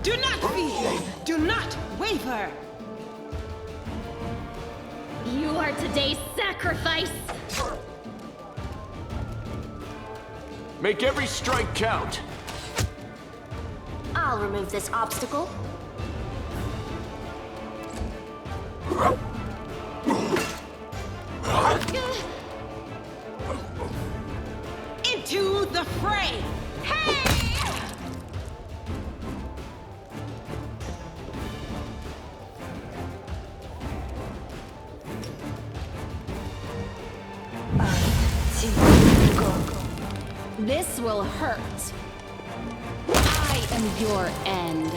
Do not fear! Do not waver! You are today's sacrifice! Make every strike count! I'll remove this obstacle. Into the fray! Hey! This will hurt. I am your end.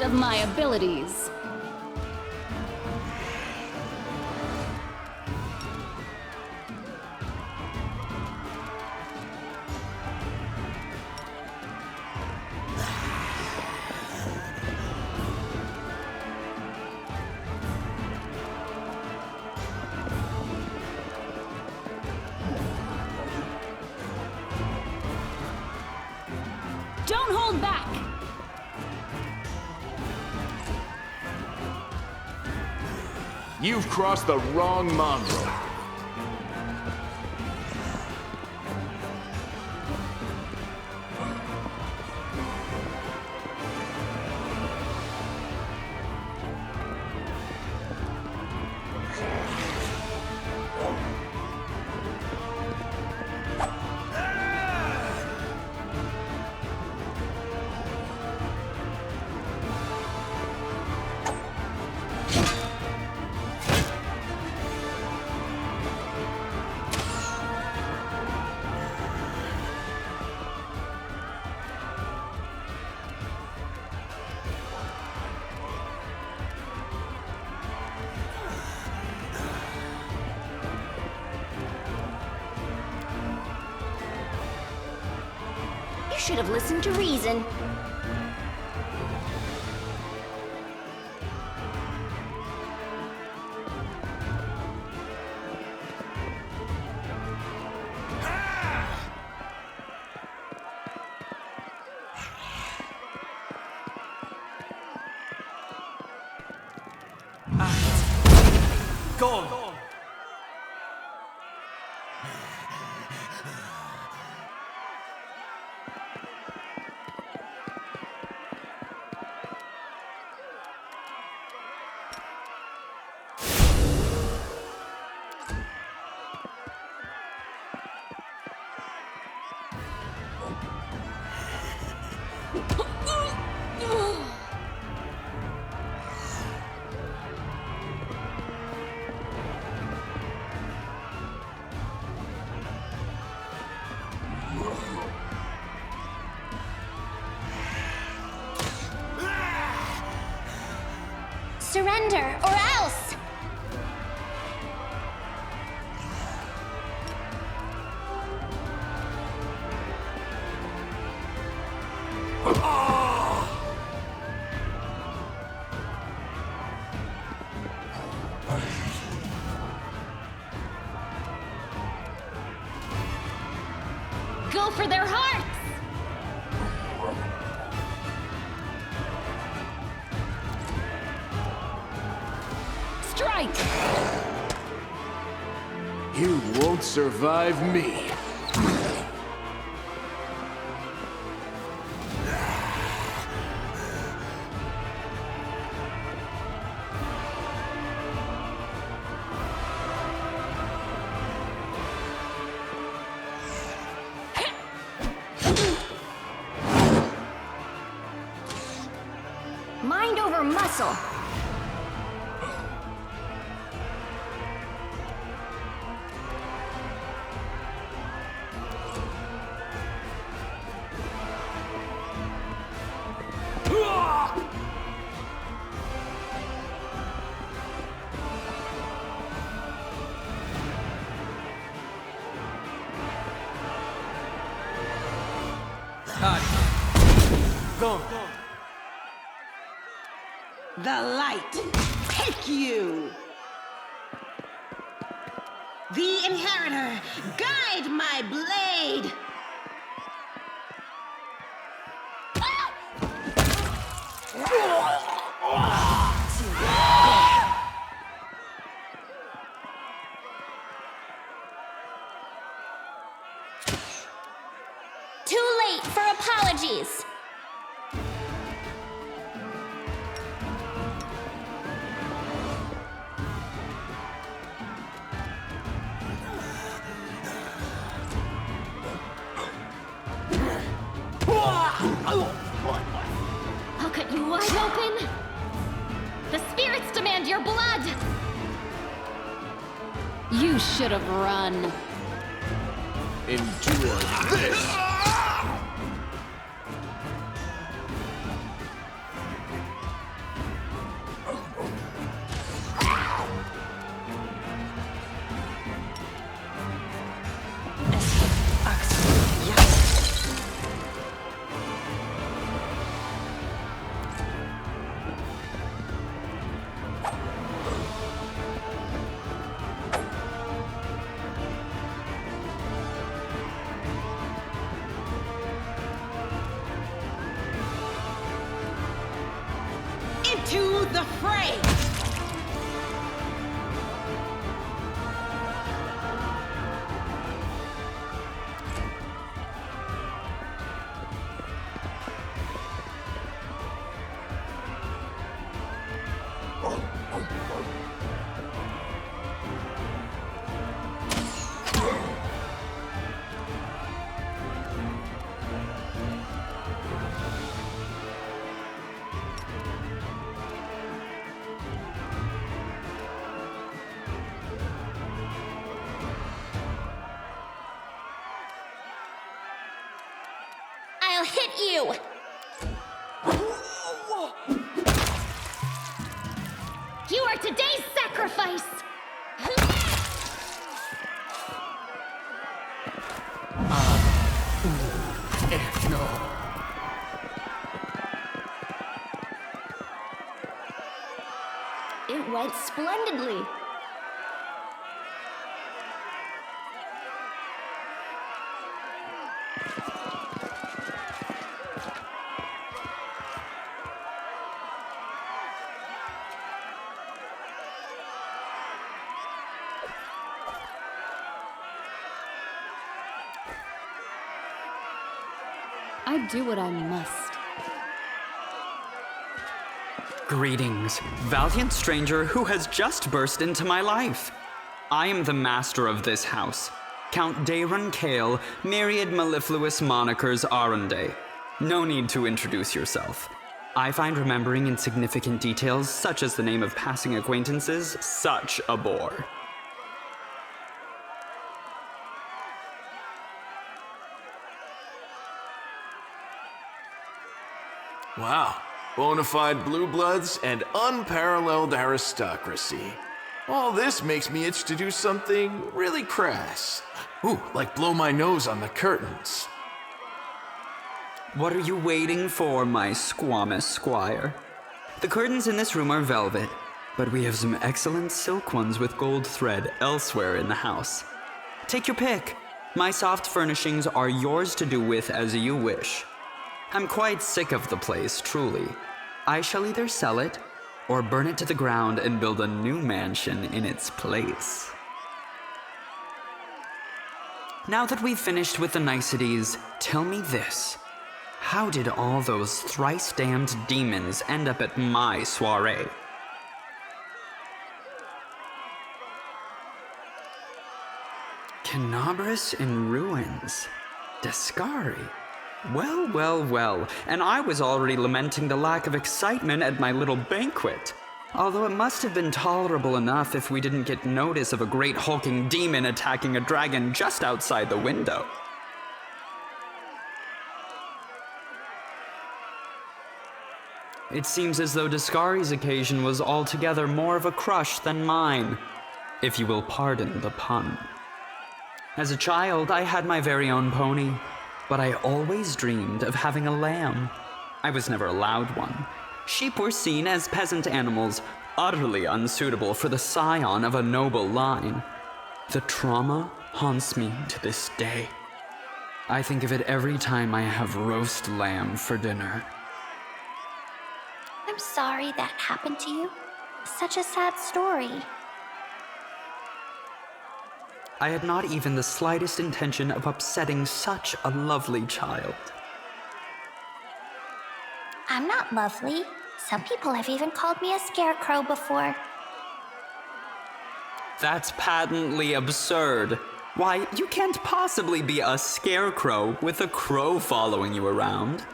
Of my abilities. Don't hold back! You've crossed the wrong mongrel. Should have listened to reason. Go! Surrender, or else! Go for their hearts! Strike! You won't survive me. castle. Go. The light, take you! The inheritor, guide my blade! Too late for apologies. I'll cut you wide open. The spirits demand your blood. You should have run. Endure this! Into the fray! I'll hit you! You are today's sacrifice. No. It went splendidly. I do what I must. Greetings, valiant stranger who has just burst into my life. I am the master of this house, Count Daron Kale, myriad mellifluous monikers Arendae. No need to introduce yourself. I find remembering insignificant details, such as the name of passing acquaintances, such a bore. Wow. Bona fide blue bloods and unparalleled aristocracy. All this makes me itch to do something really crass. Ooh, like blow my nose on the curtains. What are you waiting for, my squamous squire? The curtains in this room are velvet, but we have some excellent silk ones with gold thread elsewhere in the house. Take your pick. My soft furnishings are yours to do with as you wish. I'm quite sick of the place, truly. I shall either sell it, or burn it to the ground and build a new mansion in its place. Now that we've finished with the niceties, tell me this. How did all those thrice-damned demons end up at my soiree? Canabris in ruins. Descari. Well, well, well, and I was already lamenting the lack of excitement at my little banquet. Although it must have been tolerable enough if we didn't get notice of a great hulking demon attacking a dragon just outside the window. It seems as though Descari's occasion was altogether more of a crush than mine, if you will pardon the pun. As a child, I had my very own pony, but I always dreamed of having a lamb. I was never allowed one. Sheep were seen as peasant animals, utterly unsuitable for the scion of a noble line. The trauma haunts me to this day. I think of it every time I have roast lamb for dinner. I'm sorry that happened to you. Such a sad story. I had not even the slightest intention of upsetting such a lovely child. I'm not lovely. Some people have even called me a scarecrow before. That's patently absurd. Why, you can't possibly be a scarecrow with a crow following you around.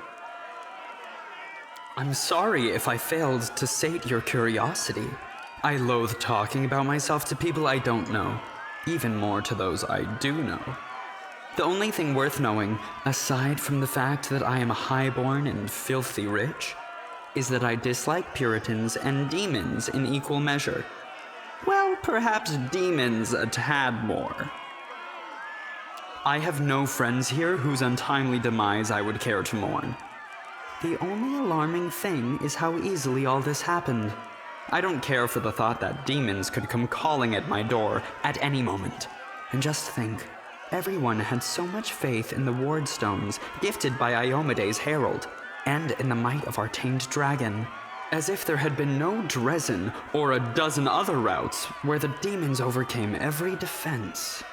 I'm sorry if I failed to sate your curiosity. I loathe talking about myself to people I don't know, even more to those I do know. The only thing worth knowing, aside from the fact that I am highborn and filthy rich, is that I dislike Puritans and demons in equal measure. Well, perhaps demons a tad more. I have no friends here whose untimely demise I would care to mourn. The only alarming thing is how easily all this happened. I don't care for the thought that demons could come calling at my door at any moment. And just think, everyone had so much faith in the ward stones gifted by Iomede's herald, and in the might of our tamed dragon, as if there had been no Dresden or a dozen other routes where the demons overcame every defense.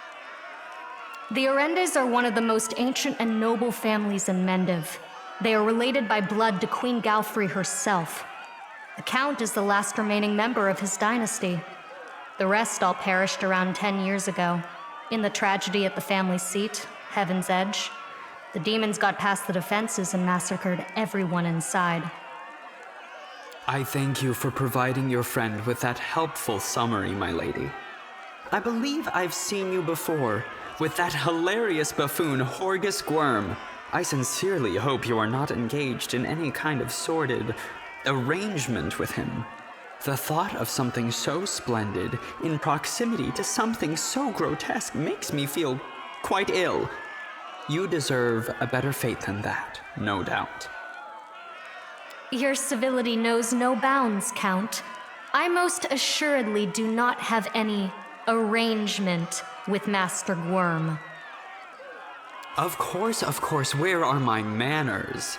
The Arendaes are one of the most ancient and noble families in Mendiv. They are related by blood to Queen Galfrey herself. The Count is the last remaining member of his dynasty. The rest all perished around 10 years ago. In the tragedy at the family seat, Heaven's Edge, the demons got past the defenses and massacred everyone inside. I thank you for providing your friend with that helpful summary, my lady. I believe I've seen you before, with that hilarious buffoon Horgus Gwyrm. I sincerely hope you are not engaged in any kind of sordid arrangement with him. The thought of something so splendid in proximity to something so grotesque makes me feel quite ill. You deserve a better fate than that, no doubt. Your civility knows no bounds, Count. I most assuredly do not have any arrangement with Master Gwyrm. Of course, where are my manners?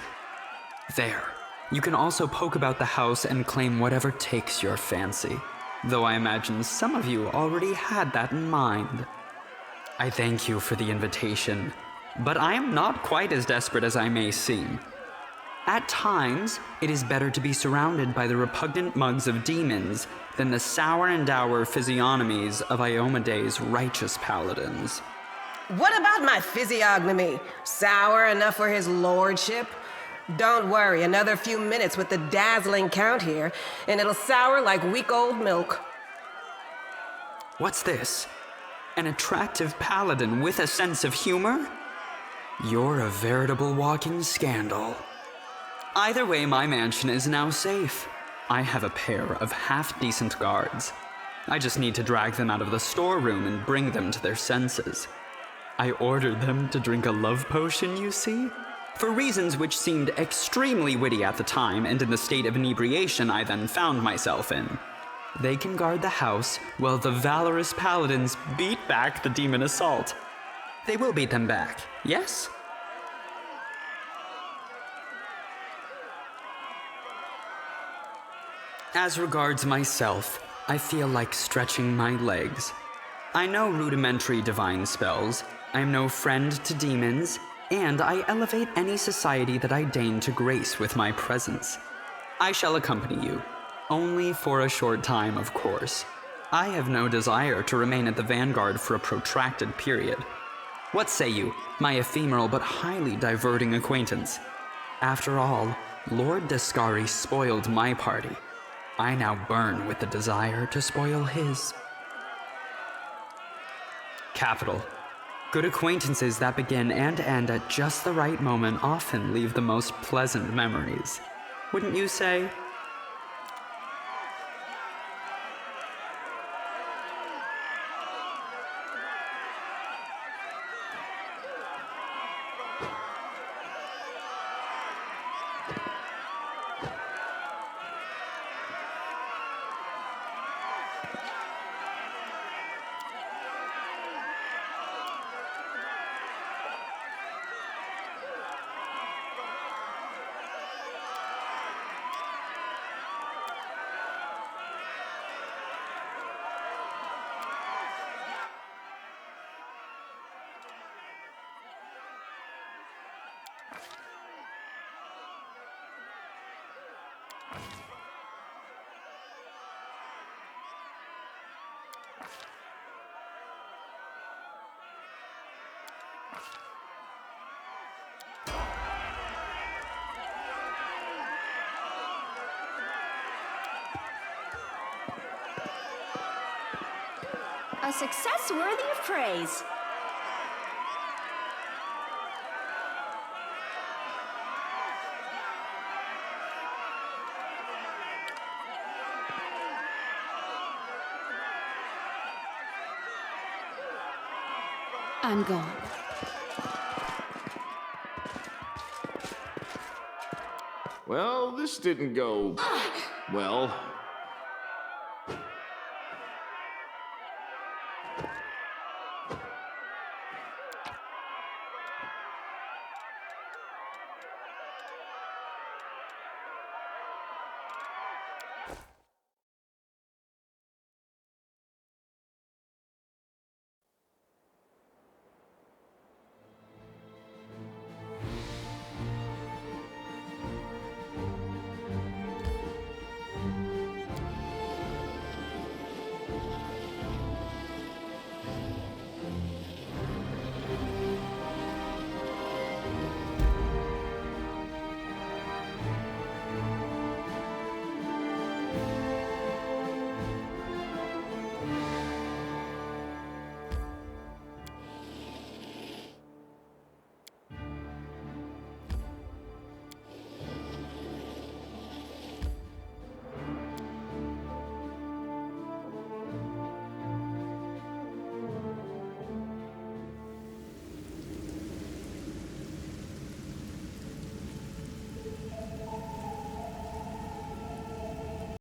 There. You can also poke about the house and claim whatever takes your fancy, though I imagine some of you already had that in mind. I thank you for the invitation, but I am not quite as desperate as I may seem. At times, it is better to be surrounded by the repugnant mugs of demons than the sour and dour physiognomies of Iomede's righteous paladins. What about my physiognomy? Sour enough for his lordship? Don't worry, another few minutes with the dazzling Count here, and it'll sour like week-old milk. What's this? An attractive paladin with a sense of humor? You're a veritable walking scandal. Either way, my mansion is now safe. I have a pair of half-decent guards. I just need to drag them out of the storeroom and bring them to their senses. I ordered them to drink a love potion, you see? For reasons which seemed extremely witty at the time and in the state of inebriation I then found myself in. They can guard the house while the valorous paladins beat back the demon assault. They will beat them back, yes? As regards myself, I feel like stretching my legs. I know rudimentary divine spells, I am no friend to demons, and I elevate any society that I deign to grace with my presence. I shall accompany you, only for a short time, of course. I have no desire to remain at the vanguard for a protracted period. What say you, my ephemeral but highly diverting acquaintance? After all, Lord Descari spoiled my party. I now burn with the desire to spoil his. Capital. Good acquaintances that begin and end at just the right moment often leave the most pleasant memories. Wouldn't you say? A success worthy of praise. I'm gone. Well, this didn't go well.